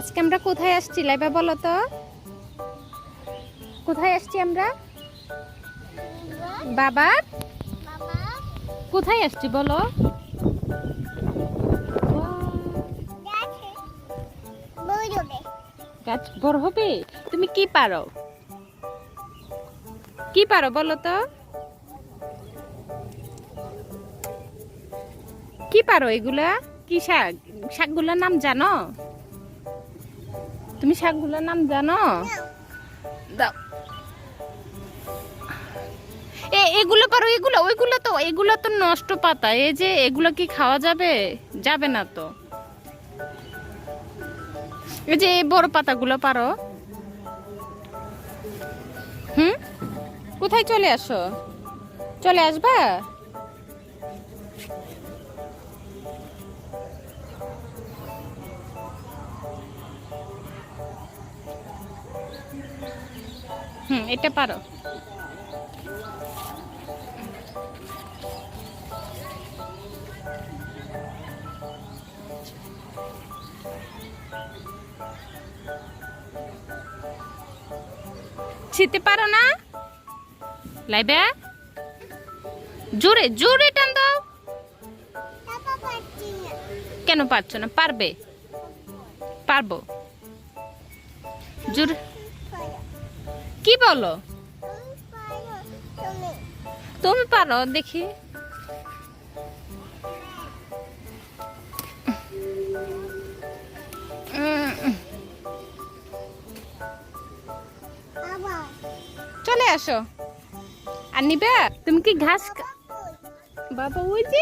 আজকে আমরা কোথায় আসছি লাইবা বলো তো? কোথায় আসছি আমরা? বাবার কোথায় আসছি বলো? গাছ বড় হবে। তুমি কি পারো? কি পারো বলো তো? কি পারো এগুলা? কি শাক? শাকগুলোর নাম জানো? তুমি শাকগুলোর নাম জানো? দাও। এগুলো পারো, এগুলো ওইগুলো তো নষ্ট পাতা। এই যে এগুলো কি খাওয়া যাবে? যাবে না তো। এই যে এই বড় পাতাগুলো পারো? হুম, কোথায় চলে আসো? চলে আসবা? হুম, এটা পারো। ছিতে পারো না লাইবা? জোরে জোরে টান দাও। কেন পারছো না? পারবে, পারবো। জোরে। কি বলো? তুমি পারো দেখি। চলে আসো। আর নিবে? তুমি কি ঘাস বাবা ওই যে